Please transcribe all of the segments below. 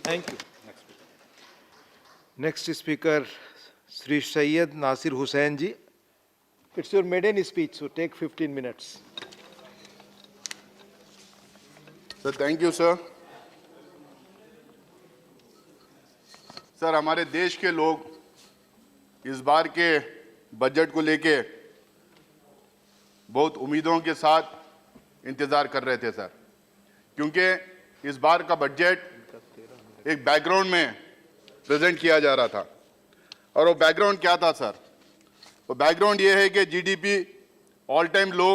Thank you. Next speaker, Sri Syed Nasir Hussain ji. It's your maiden speech, so take 15 minutes. Sir thank you sir. Sir हमारे देश के लोग इस बार के budget को लेके बहुत उम्मीदों के साथ इंतज़ार कर रहे थे सर, क्योंकि इस बार का बजट एक बैकग्राउंड में प्रेजेंट किया जा रहा था। और वो बैकग्राउंड क्या था सर? वो बैकग्राउंड ये है कि GDP all time low,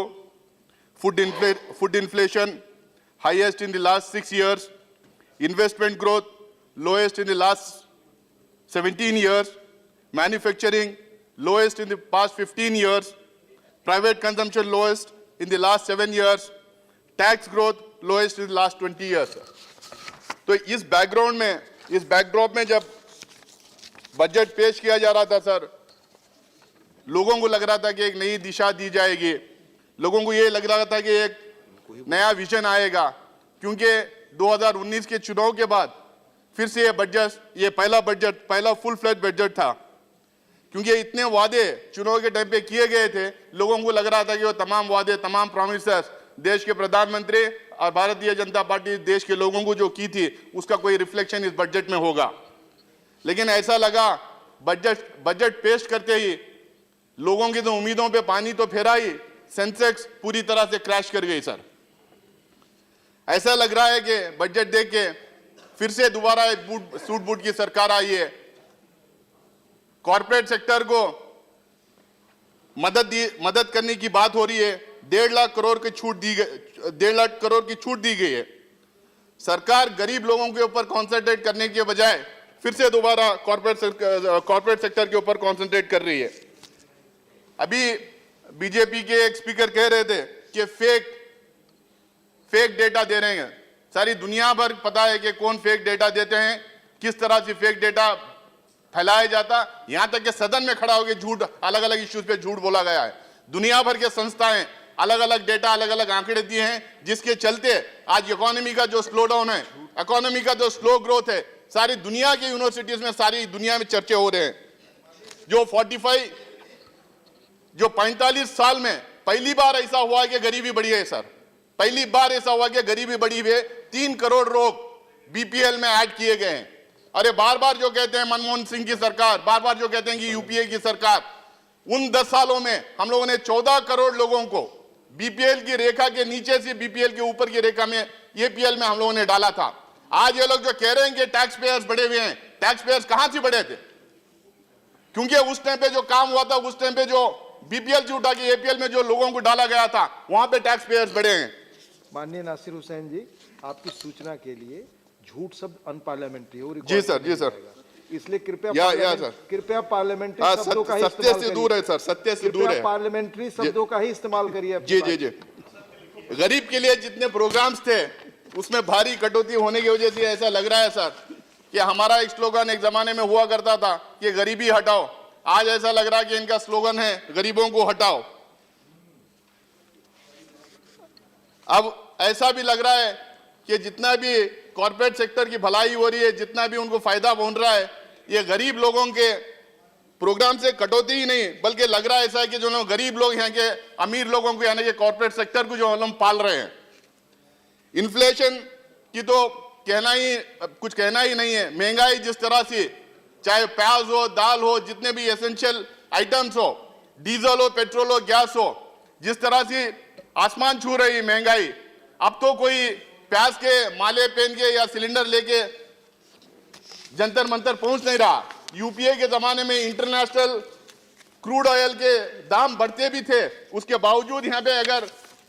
food inflation highest in the last 6 years, investment growth lowest in the last 17 years, manufacturing lowest in the past 15 years, private consumption lowest in the last 7 years, tax growth lowest in the last 20 years. तो इस background में, इस backdrop में जब budget पेश किया जा रहा था सर, लोगों को लग रहा था कि एक नई दिशा दी जाएगी, लोगों को ये लग रहा था कि एक नया विजन आएगा, क्योंकि 2019 के चुनाव के बाद फिर से ये पहला फुल फ्लेज बजट था, क्योंकि इतने वादे चुनाव के टाइम पे किए गए थे। लोगों को लग रहा था कि वो तमाम वादे, तमाम प्रॉमिसेस देश के प्रधानमंत्री और भारतीय जनता पार्टी देश के लोगों को जो की थी, उसका कोई रिफ्लेक्शन इस बजट में होगा। लेकिन ऐसा लगा बजट पेश करते ही लोगों की तो उम्मीदों पे पानी तो फेरा ही, सेंसेक्स पूरी तरह से क्रैश कर गई सर। ऐसा लग रहा है कि बजट देख के फिर से दोबारा एक सूट बूट की सरकार आई है। कॉर्पोरेट सेक्टर को मदद करने की बात हो रही है। 1.5 लाख करोड़ की छूट दी गई है। सरकार गरीब लोगों के ऊपर कॉन्सेंट्रेट करने के बजाय फिर से दोबारा कॉर्पोरेट सेक्टर के ऊपर कॉन्सेंट्रेट कर रही है। अभी बीजेपी के एक स्पीकर कह रहे थे कि फेक डेटा दे रहे हैं। सारी दुनिया भर पता है कि कौन फेक डेटा देते हैं, किस तरह से फेक डेटा फैलाया जाता। यहां तक कि सदन में खड़ा होकर झूठ, अलग अलग इश्यूज पे झूठ बोला गया है। दुनिया भर के संस्थाएं अलग अलग डेटा, अलग अलग आंकड़े दिए हैं, जिसके चलते आज इकोनॉमी का जो स्लो डाउन है, इकोनॉमी का जो स्लो ग्रोथ है, सारी दुनिया की यूनिवर्सिटीज में, सारी दुनिया में चर्चे हो रहे हैं। जो 45 साल में पहली बार ऐसा हुआ कि गरीबी बढ़ी है सर। पहली बार ऐसा हुआ कि गरीबी बढ़ी है। 3 करोड़ लोग बीपीएल में ऐड किए गए हैं। अरे बार बार जो कहते हैं मनमोहन सिंह की सरकार, बार बार जो कहते हैं कि यूपीए की सरकार, उन 10 सालों में हम लोगों ने 14 करोड़ लोगों को बीपीएल की रेखा के नीचे से बीपीएल के ऊपर की रेखा में, एपीएल में हम लोगों ने डाला था। आज ये लोग जो कह रहे हैं कि टैक्स पेयर्स बढ़े हुए हैं, टैक्स पेयर्स कहां से बढ़े थे? क्योंकि उस टाइम पे जो काम हुआ था, उस टाइम पे जो बीपीएल से उठा के एपीएल में जो लोगों को डाला गया था, वहां पे टैक्स पेयर्स बढ़े हैं। माननीय नासिर हुसैन जी, आपकी सूचना के लिए झूठ शब्द अनपार्लियामेंट्री हो। जी सर, इसलिए कृपया पार्लियामेंट्री शब्दों का ही सत्य से दूर है सर, सत्य से दूर है। पार्लियामेंट्री शब्दों का ही इस्तेमाल करिए। जी। गरीब के लिए जितने प्रोग्राम्स थे उसमें भारी कटौती होने की वजह से ऐसा लग रहा है सर कि हमारा एक स्लोगन एक जमाने में हुआ करता था कि गरीबी हटाओ। आज ऐसा लग रहा है कि इनका स्लोगन है गरीबों को हटाओ। अब ऐसा भी लग रहा है कि जितना भी कॉर्पोरेट सेक्टर की भलाई हो रही है, जितना भी उनको फायदा पहुंच रहा है, ये गरीब लोगों के प्रोग्राम से कटौती ही नहीं, बल्कि लग रहा है ऐसा है कि जो गरीब लोग यहाँ के अमीर लोगों को, यानी कि कॉर्पोरेट सेक्टर को जो हम पाल रहे हैं। इन्फ्लेशन की तो कुछ कहना ही नहीं है। महंगाई जिस तरह से, चाहे प्याज हो, दाल हो, जितने भी एसेंशियल आइटम्स हो, डीजल हो, पेट्रोल हो, गैस हो, जिस तरह से आसमान छू रही महंगाई। अब तो कोई प्याज के माले पहन के या सिलेंडर लेके जंतर मंतर पहुंच नहीं रहा। यूपीए के जमाने में इंटरनेशनल क्रूड ऑयल के दाम बढ़ते भी थे, उसके बावजूद यहाँ पे अगर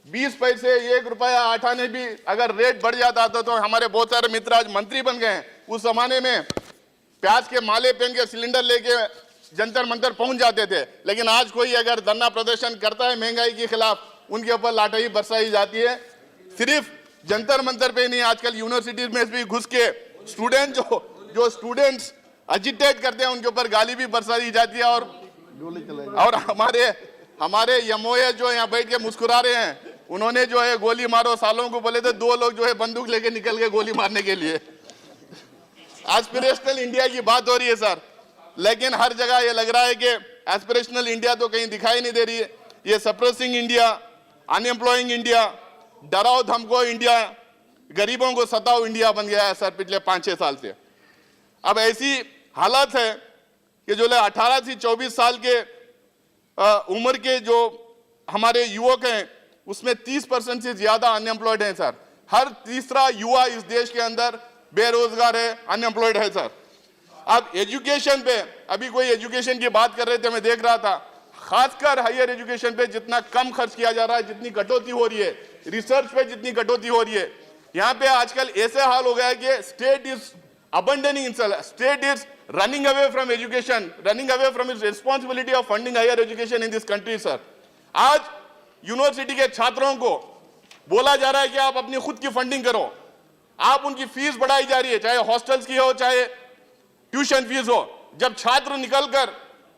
20 पैसे, 1 रुपया 8 आने भी अगर रेट बढ़ जाता था, तो हमारे बहुत सारे मित्र आज मंत्री बन गए हैं। उस जमाने में प्याज के माले पहन के सिलेंडर लेके जंतर मंतर पहुंच जाते थे। लेकिन आज कोई अगर धरना प्रदर्शन करता है महंगाई के खिलाफ, उनके ऊपर लाठी बरसाई जाती है। सिर्फ जंतर मंतर पे नहीं, आजकल यूनिवर्सिटीज में भी घुस के स्टूडेंट्स एजिटेट करते हैं, उनके ऊपर गाली भी बरसाई जाती है। और हमारे यमोए जो यहाँ बैठ के मुस्कुरा रहे हैं, उन्होंने जो है गोली मारो सालों को बोले थे, 2 लोग जो है बंदूक लेके निकल गए गोली मारने के लिए। एस्पिरेशनल इंडिया की बात हो रही है सर, लेकिन हर जगह ये लग रहा है कि एस्पिरेशनल इंडिया तो कहीं दिखाई नहीं दे रही है। ये सप्रेसिंग इंडिया, अनएम्प्लॉइंग इंडिया, डराओ धमको इंडिया, गरीबों को सताओ इंडिया बन गया है सर पिछले 5-6 साल से। अब ऐसी हालत है कि जो 18 से 24 साल के उम्र के जो हमारे युवक हैं उसमें 30% से ज्यादा अनएम्प्लॉयड हैं सर। हर तीसरा युवा इस देश के अंदर बेरोजगार है, अनएम्प्लॉयड है सर। अब एजुकेशन पे, अभी कोई एजुकेशन की बात कर रहे थे, मैं देख रहा था, खासकर हायर एजुकेशन पे जितना कम खर्च किया जा रहा है, जितनी कटौती हो रही है, रिसर्च पे जितनी कटौती हो रही है, यहाँ पे आजकल ऐसे हाल हो गया है कि state is abandoning itself, state is running away from education, running away from its responsibility of funding higher education in this country sir। आज यूनिवर्सिटी के छात्रों को बोला जा रहा है कि आप अपनी खुद की फंडिंग करो, आप उनकी फीस बढ़ाई जा रही है, चाहे हॉस्टल्स की हो चाहे ट्यूशन फीस हो। जब छात्र निकलकर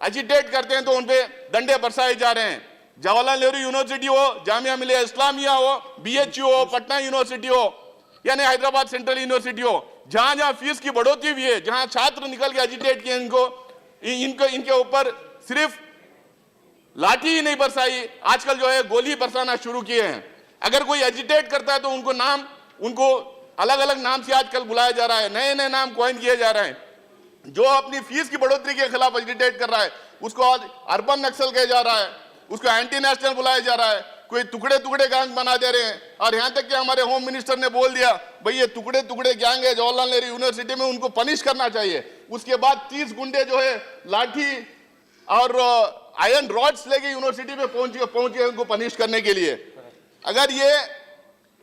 एजिटेट करते हैं तो उनपे डंडे बरसाए जा रहे हैं। जवाहरलाल नेहरू यूनिवर्सिटी हो, जामिया मिलिया इस्लामिया हो, BHU हो, पटना यूनिवर्सिटी हो, यानी हैदराबाद सेंट्रल यूनिवर्सिटी हो, जहां जहां फीस की बढ़ोतरी हुई है, जहां छात्र निकल के एजिटेट किए, इनके ऊपर सिर्फ लाठी ही नहीं बरसाई, आजकल जो है गोली बरसाना शुरू किए हैं। अगर कोई एजिटेट करता है तो उनको अलग अलग नाम से आजकल बुलाया जा रहा है, नए नए नाम कॉइन किए जा रहे हैं। जो अपनी फीस की बढ़ोतरी के खिलाफ एजिटेट कर रहा है उसको आज अर्बन नक्सल कहा जा रहा है, उसको एंटी नेशनल बुलाया जा रहा है, कोई टुकड़े टुकड़े गैंग बना दे रहे हैं। और यहां तक कि हमारे होम मिनिस्टर ने बोल दिया भाई ये टुकड़े टुकड़े गैंग है जवाहरलाल नेहरू यूनिवर्सिटी में, उनको पनिश करना चाहिए। उसके बाद 30 गुंडे जो है लाठी और आयरन रॉड्स लेके यूनिवर्सिटी में पहुंच गए उनको पनिश करने के लिए। अगर ये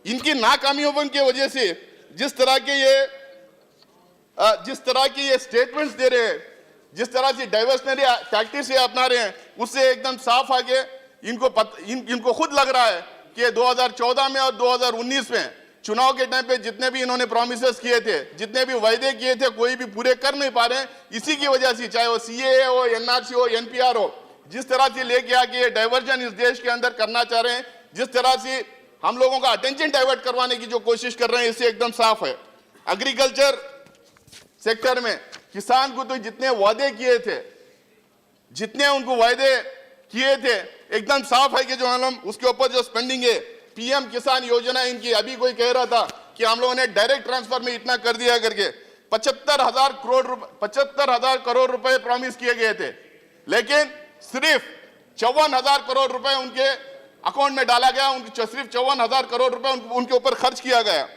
इनकी नाकामियों की वजह से जिस तरह के ये स्टेटमेंट्स दे रहे हैं, जिस तरह से डाइवर्सनरी टैक्टिक्स ये अपना रहे हैं, उससे एकदम साफ आगे इनको खुद लग रहा है कि 2014 में और 2019 में चुनाव के टाइम पे जितने भी इन्होंने प्रॉमिसेस किए थे, जितने भी वायदे किए थे, कोई भी पूरे कर नहीं पा रहे हैं। इसी की वजह से चाहे वो CAA हो, NRC हो, NPR हो, जिस तरह से लेके आके ये डाइवर्जन इस देश के अंदर करना चाह रहे हैं, जिस तरह से हम लोगों का अटेंशन डाइवर्ट करवाने की जो कोशिश कर रहे हैं, इससे एकदम साफ है। एग्रीकल्चर सेक्टर में किसान को तो जितने वादे किए थे, जितने उनको वायदे किए थे, एकदम साफ है कि जो हम उसके ऊपर जो स्पेंडिंग है, PM किसान योजना इनकी, अभी कोई कह रहा था कि हम लोगों ने डायरेक्ट ट्रांसफर में इतना कर दिया करके 75,000 करोड़ रुपए प्रॉमिस किए गए थे, लेकिन सिर्फ 54,000 करोड़ रुपए उनके अकाउंट में डाला गया, सिर्फ 54,000 करोड़ रुपए उनके ऊपर खर्च किया गया।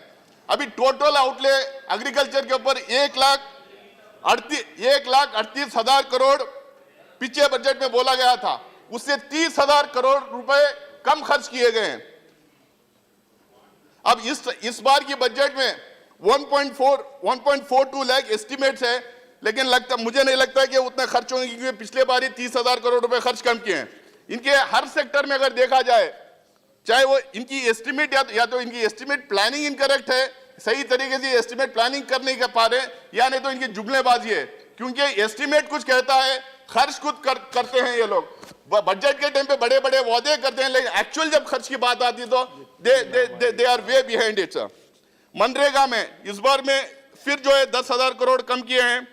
अभी टोटल आउटले एग्रीकल्चर के ऊपर 1,38,000 करोड़ पिछले बजट में बोला गया था, उससे 30,000 करोड़ रुपए कम खर्च किए गए हैं। अब इस बार की बजट में 1.42 लाख एस्टिमेट्स है, लेकिन मुझे नहीं लगता कि उतना खर्च होंगे, क्योंकि पिछले बार ही 30,000 करोड़ रुपए खर्च कम किए हैं। इनके हर सेक्टर में अगर देखा जाए, चाहे वो इनकी एस्टिमेट या तो इनकी एस्टिमेट प्लानिंग इनकरेक्ट है, सही तरीके से एस्टिमेट प्लानिंग कर नहीं कर पा रहे, या नहीं तो इनकी जुमलेबाजी है, क्योंकि एस्टिमेट कुछ कहता है, खर्च खुद करते हैं ये लोग। बजट के टाइम पे बड़े बड़े वादे करते हैं, लेकिन एक्चुअल जब खर्च की बात आती है तो they are way behind it sir. MNREGA में इस बार में फिर जो है 10,000 करोड़ कम किए हैं,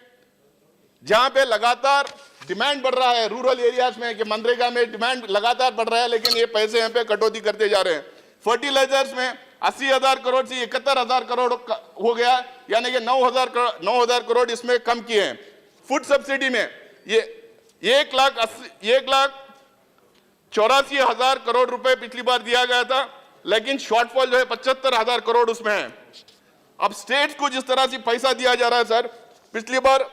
जहां पे लगातार डिमांड बढ़ रहा है रूरल एरियाज में, कि मनरेगा में डिमांड लगातार बढ़ रहा है, लेकिन ये पैसे यहाँ पे कटौती करते जा रहे हैं। फर्टिलाइजर्स में 80,000 करोड़ से 71,000 करोड़ हो गया, यानी कि 9,000 करोड़ इसमें कम किए हैं। फूड सब्सिडी में ये 1,84,000 करोड़ रुपए पिछली बार दिया गया था, लेकिन शॉर्टफॉल जो है 75,000 करोड़ उसमें है। अब स्टेट्स को जिस तरह से पैसा दिया जा रहा है सर, पिछली बार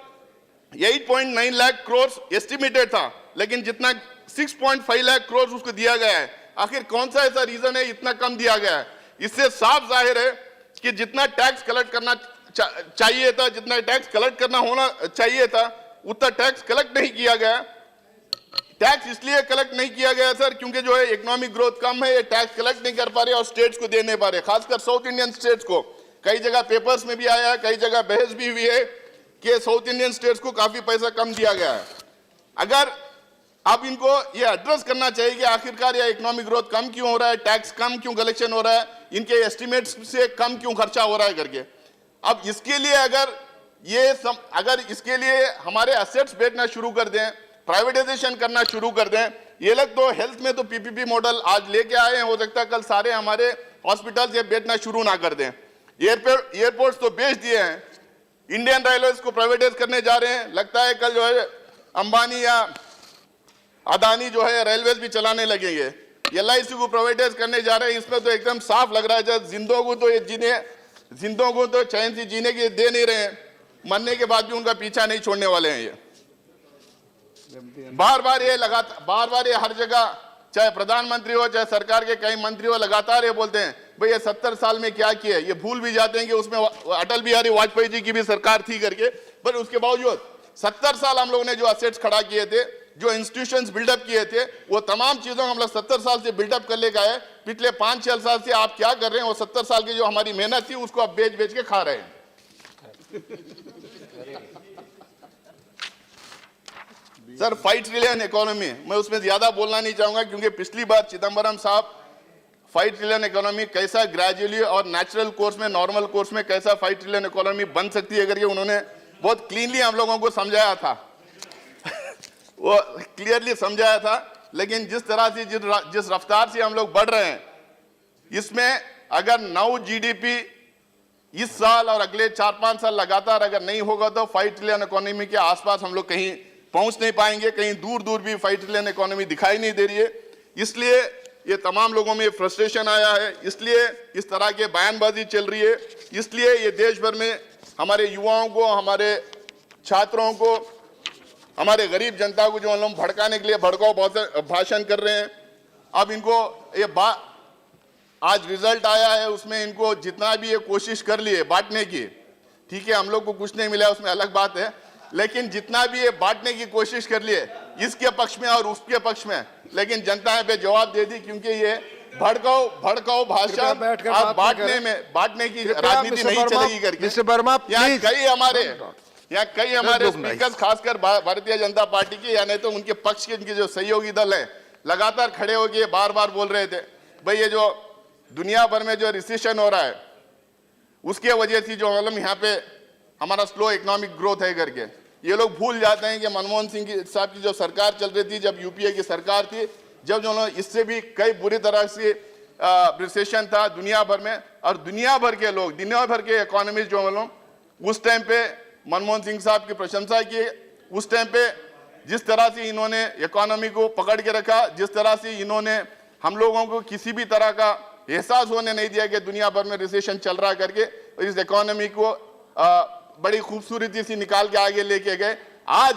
8.9 लाख करोड़ एस्टिमेटेड था, लेकिन जितना 6.5 लाख करोड़ उसको दिया गया है। आखिर कौन सा ऐसा रीजन है इतना कम दिया गया है? इससे साफ जाहिर है कि जितना टैक्स कलेक्ट करना चाहिए था, जितना टैक्स कलेक्ट करना होना चाहिए था, उतना टैक्स कलेक्ट नहीं किया गया। टैक्स इसलिए कलेक्ट नहीं किया गया सर क्योंकि जो है इकोनॉमिक ग्रोथ कम है, ये टैक्स कलेक्ट नहीं कर पा रहे और स्टेट्स को दे नहीं पा रहे, खासकर साउथ इंडियन स्टेट्स को। कई जगह पेपर्स में भी आया है, कई जगह बहस भी हुई है कि साउथ इंडियन स्टेट्स को काफी पैसा कम दिया गया है। अगर अब इनको ये एड्रेस करना चाहिए कि आखिरकार ये इकोनॉमिक ग्रोथ कम क्यों हो रहा है, टैक्स कम क्यों कलेक्शन हो रहा है, इनके एस्टिमेट्स से कम क्यों खर्चा हो रहा है करके। अब इसके लिए अगर अगर इसके लिए हमारे एसेट्स बेचना शुरू कर दें, प्राइवेटाइजेशन करना शुरू कर दें, ये लोग तो हेल्थ में तो पीपीपी मॉडल आज लेके आए हैं, हो सकता है कल सारे हमारे हॉस्पिटल ये बेचना शुरू ना कर दें। एयरपोर्ट्स तो बेच दिए हैं, इंडियन रेलवेज को प्राइवेटाइज करने जा रहे हैं, लगता है कल जो है अंबानी या अदानी जो है रेलवेज भी चलाने लगेंगे। LIC को प्राइवेटाइज करने जा रहे हैं, इसमें तो एकदम साफ लग रहा है जब जिंदों को तो चैन से जीने के दे नहीं रहे हैं, मरने के बाद भी उनका पीछा नहीं छोड़ने वाले हैं। ये बार बार ये हर जगह, चाहे प्रधानमंत्री हो चाहे सरकार के कई मंत्री हो, लगातार ये बोलते हैं भाई ये 70 साल में क्या किया। ये भूल भी जाते हैं कि उसमें अटल बिहारी वाजपेयी जी की भी सरकार थी करके, पर उसके बावजूद 70 साल हम लोगों ने जो असेट्स खड़ा किए थे, जो इंस्टीट्यूशंस बिल्डअप किए थे, वो तमाम चीजों हम लोग 70 साल से बिल्डअप कर ले गए। पिछले 5-6 साल से आप क्या कर रहे हैं, वो 70 साल की जो हमारी मेहनत थी उसको आप बेच बेच के खा रहे हैं। सर 5 ट्रिलियन इकोनॉमी, मैं उसमें ज्यादा बोलना नहीं चाहूंगा क्योंकि पिछली बार चिदम्बरम साहब 5 ट्रिलियन इकोनॉमी कैसा ग्रेजुअली और नेचुरल कोर्स में, नॉर्मल कोर्स में कैसा 5 ट्रिलियन इकोनॉमी बन सकती है करके उन्होंने बहुत क्लीनली हम लोगों को समझाया था। वो क्लियरली समझाया था, लेकिन जिस तरह से जिस रफ्तार से हम लोग बढ़ रहे हैं, इसमें अगर 9 GDP इस साल और अगले 4-5 साल लगातार अगर नहीं होगा तो 5 ट्रिलियन इकोनॉमी के आसपास हम लोग कहीं पहुंच नहीं पाएंगे। कहीं दूर दूर भी 5 ट्रिलियन इकोनॉमी दिखाई नहीं दे रही है। इसलिए ये तमाम लोगों में फ्रस्ट्रेशन आया है, इसलिए इस तरह के बयानबाजी चल रही है, इसलिए ये देश भर में हमारे युवाओं को, हमारे छात्रों को, हमारे गरीब जनता को जो हम लोग भड़काने के लिए भड़काऊ भाषण कर रहे हैं। अब इनको ये आज रिजल्ट आया है, उसमें इनको जितना भी ये कोशिश कर लिए बांटने की, ठीक है हम लोग को कुछ नहीं मिला उसमें अलग बात है, लेकिन जितना भी ये बांटने की कोशिश कर लिए इसके पक्ष में और उसके पक्ष में, लेकिन जनता पे जवाब दे दी क्योंकि ये भड़काऊ भाषण आप बांटने की राजनीति नहीं चलेगी करके। यहाँ कई हमारे स्पीकर्स खासकर भारतीय जनता पार्टी के या नहीं तो उनके पक्ष के इनके जो सहयोगी दल है लगातार खड़े होकर बार बार बोल रहे थे भाई ये जो दुनिया भर में जो रिसेशन हो रहा है उसके वजह से जो मतलब यहाँ पे हमारा स्लो इकोनॉमिक ग्रोथ है करके, ये लोग भूल जाते हैं कि मनमोहन सिंह साहब की जो सरकार चल रही थी, जब यूपीए की सरकार थी, जब जो इससे भी कई बुरी तरह से रिसेशन था दुनिया भर में, और दुनिया भर के लोग, दुनिया भर के इकोनॉमिस्ट जो मतलब उस टाइम पे मनमोहन सिंह साहब की प्रशंसा की। उस टाइम पे जिस तरह से इन्होंने इकोनॉमी को पकड़ के रखा, जिस तरह से इन्होंने हम लोगों को किसी भी तरह का एहसास होने नहीं दिया कि दुनिया भर में रिसेशन चल रहा करके, और इस इकोनॉमी को बड़ी खूबसूरती से निकाल के आगे लेके गए। आज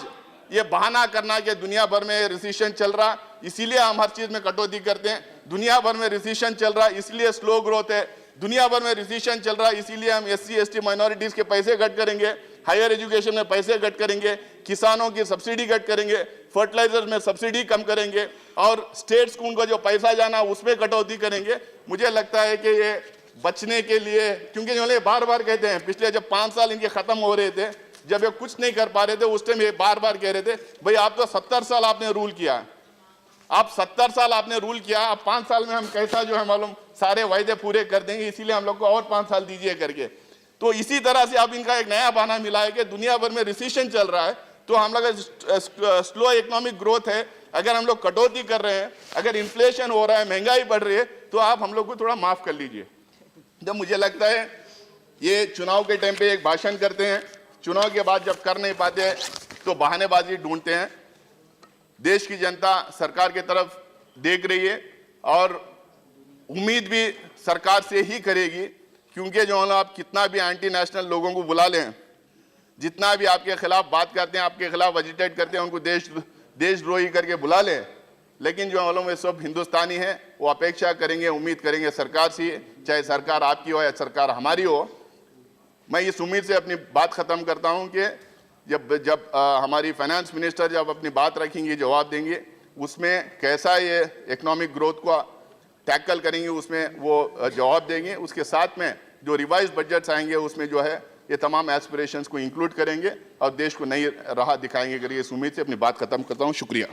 ये बहाना करना कि दुनिया भर में रिसेशन चल रहा इसीलिए हम हर चीज में कटौती करते हैं, दुनिया भर में रिसेशन चल रहा इसलिए स्लो ग्रोथ है, दुनिया भर में रिसेशन चल रहा इसीलिए हम SC ST माइनॉरिटीज के पैसे कट करेंगे, हायर एजुकेशन में पैसे कट करेंगे, किसानों की सब्सिडी कट करेंगे, फर्टिलाइजर में सब्सिडी कम करेंगे और स्टेट्स को उनको जो पैसा जाना उसमें कटौती करेंगे। मुझे लगता है कि ये बचने के लिए, क्योंकि जो बार बार कहते हैं, पिछले जब 5 साल इनके खत्म हो रहे थे, जब ये कुछ नहीं कर पा रहे थे, उस टाइम ये बार बार कह रहे थे भाई आप तो 70 साल आपने रूल किया, आप 70 साल आपने रूल किया, अब 5 साल में हम कैसा जो है मालूम सारे वायदे पूरे कर देंगे, इसीलिए हम लोग को और 5 साल दीजिए करके। तो इसी तरह से अब इनका एक नया बहाना मिला है कि दुनिया भर में रिसेशन चल रहा है, तो हम लोग स्लो इकोनॉमिक ग्रोथ है, अगर हम लोग कटौती कर रहे हैं, अगर इन्फ्लेशन हो रहा है, महंगाई बढ़ रही है, तो आप हम लोग को थोड़ा माफ कर लीजिए। जब मुझे लगता है ये चुनाव के टाइम पे एक भाषण करते हैं, चुनाव के बाद जब कर नहीं पाते तो बहानेबाजी ढूंढते हैं। देश की जनता सरकार की तरफ देख रही है और उम्मीद भी सरकार से ही करेगी, क्योंकि जो आप कितना भी एंटी नेशनल लोगों को बुला लें, जितना भी आपके खिलाफ बात करते हैं, आपके खिलाफ एजिटेट करते हैं, उनको देशद्रोही करके बुला लें, लेकिन जो मालूम है सब हिंदुस्तानी है, वो अपेक्षा करेंगे, उम्मीद करेंगे सरकार से, चाहे सरकार आपकी हो या सरकार हमारी हो। मैं इस उम्मीद से अपनी बात खत्म करता हूं कि जब हमारी फाइनेंस मिनिस्टर जब अपनी बात रखेंगे, जवाब देंगे, उसमें कैसा ये इकोनॉमिक ग्रोथ को टैकल करेंगे, उसमें वो जवाब देंगे। उसके साथ में जो रिवाइज बजट्स आएंगे उसमें जो है ये तमाम एस्पिरेशंस को इंक्लूड करेंगे और देश को नई राह दिखाएंगे। करिए इस उम्मीद से अपनी बात खत्म करता हूँ। शुक्रिया।